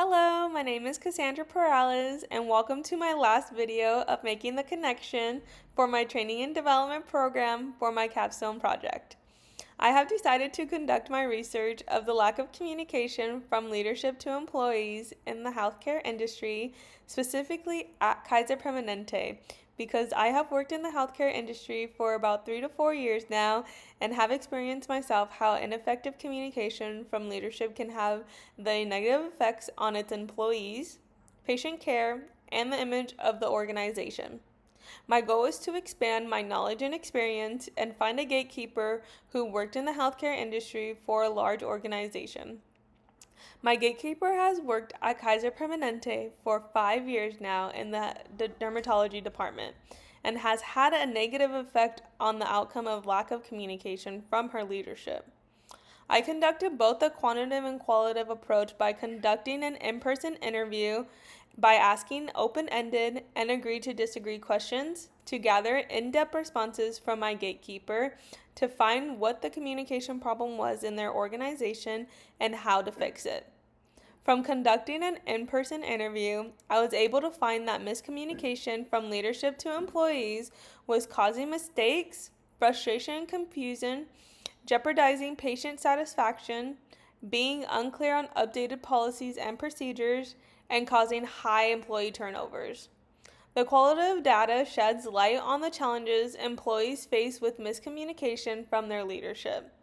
Hello, my name is Cassandra Perales, and welcome to my last video of making the connection for my training and development program for my capstone project. I have decided to conduct my research of the lack of communication from leadership to employees in the healthcare industry, specifically at Kaiser Permanente, because I have worked in the healthcare industry for about 3 to 4 years now and have experienced myself how ineffective communication from leadership can have the negative effects on its employees, patient care, and the image of the organization. My goal is to expand my knowledge and experience and find a gatekeeper who worked in the healthcare industry for a large organization. My gatekeeper has worked at Kaiser Permanente for 5 years now in the dermatology department and has had a negative effect on the outcome of lack of communication from her leadership. I conducted both a quantitative and qualitative approach by conducting an in-person interview, by asking open-ended and agree to disagree questions, to gather in-depth responses from my gatekeeper, to find what the communication problem was in their organization and how to fix it. From conducting an in-person interview, I was able to find that miscommunication from leadership to employees was causing mistakes, frustration and confusion, jeopardizing patient satisfaction, being unclear on updated policies and procedures, and causing high employee turnovers. The qualitative data sheds light on the challenges employees face with miscommunication from their leadership.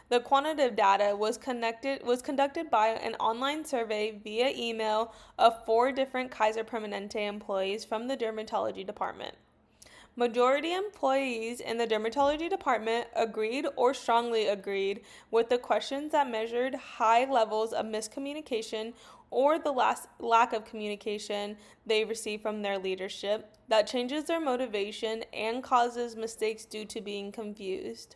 The quantitative data was conducted by an online survey via email of 4 different Kaiser Permanente employees from the dermatology department. Majority employees in the dermatology department agreed or strongly agreed with the questions that measured high levels of miscommunication or the lack of communication they receive from their leadership that changes their motivation and causes mistakes due to being confused.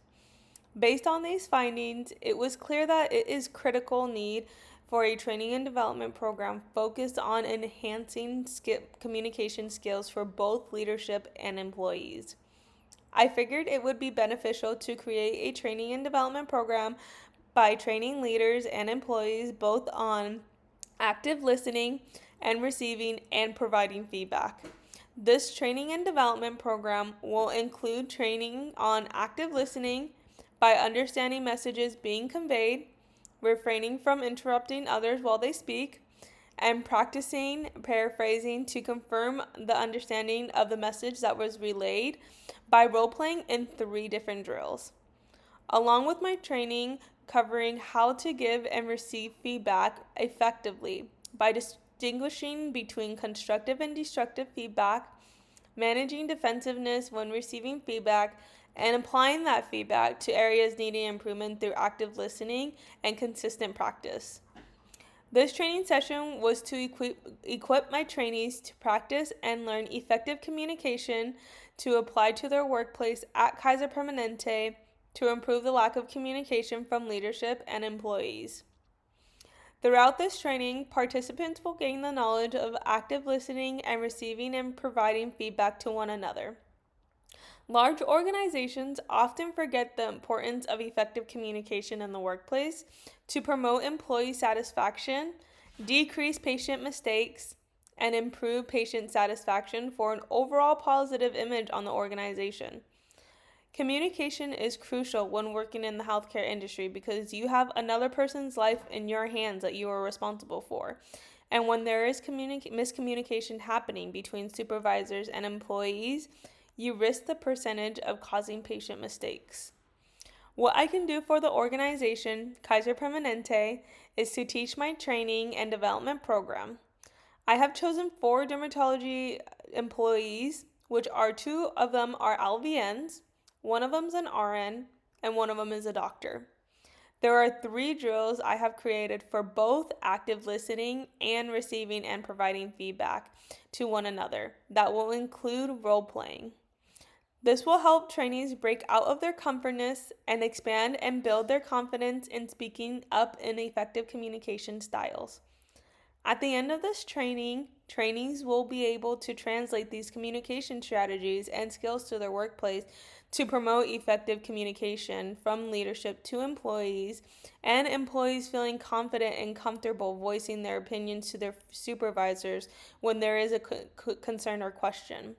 Based on these findings, it was clear that it is critical need for a training and development program focused on enhancing communication skills for both leadership and employees. I figured it would be beneficial to create a training and development program by training leaders and employees both on active listening and receiving and providing feedback. This training and development program will include training on active listening by understanding messages being conveyed, refraining from interrupting others while they speak, and practicing paraphrasing to confirm the understanding of the message that was relayed by role playing in 3 different drills. Along with my training covering how to give and receive feedback effectively by distinguishing between constructive and destructive feedback, managing defensiveness when receiving feedback, and applying that feedback to areas needing improvement through active listening and consistent practice. This training session was to equip my trainees to practice and learn effective communication to apply to their workplace at Kaiser Permanente to improve the lack of communication from leadership and employees. Throughout this training, participants will gain the knowledge of active listening and receiving and providing feedback to one another. Large organizations often forget the importance of effective communication in the workplace to promote employee satisfaction, decrease patient mistakes, and improve patient satisfaction for an overall positive image on the organization. Communication is crucial when working in the healthcare industry because you have another person's life in your hands that you are responsible for. And when there is miscommunication happening between supervisors and employees, you risk the percentage of causing patient mistakes. What I can do for the organization, Kaiser Permanente, is to teach my training and development program. I have chosen 4 dermatology employees, which are 2 of them are LVNs, one of them is an RN, and one of them is a doctor. There are 3 drills I have created for both active listening and receiving and providing feedback to one another that will include role playing. This will help trainees break out of their comfortness and expand and build their confidence in speaking up in effective communication styles. At the end of this training, trainees will be able to translate these communication strategies and skills to their workplace to promote effective communication from leadership to employees, and employees feeling confident and comfortable voicing their opinions to their supervisors when there is a concern or question.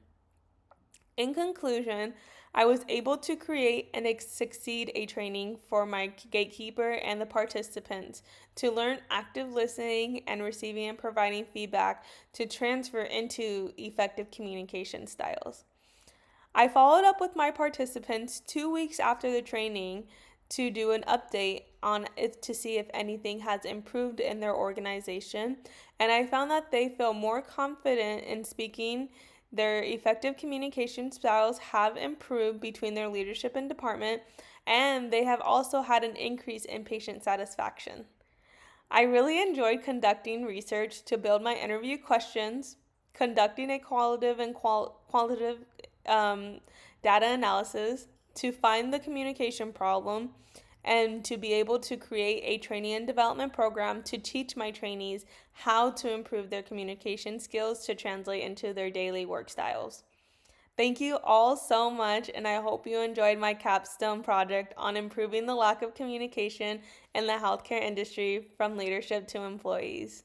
In conclusion, I was able to create and succeed a training for my gatekeeper and the participants to learn active listening and receiving and providing feedback to transfer into effective communication styles. I followed up with my participants 2 weeks after the training to do an update on it to see if anything has improved in their organization, and I found that they feel more confident in speaking. Their effective communication styles have improved between their leadership and department, and they have also had an increase in patient satisfaction. I really enjoyed conducting research to build my interview questions, conducting a qualitative and qualitative data analysis to find the communication problem, and to be able to create a training and development program to teach my trainees how to improve their communication skills to translate into their daily work styles. Thank you all so much, and I hope you enjoyed my capstone project on improving the lack of communication in the healthcare industry from leadership to employees.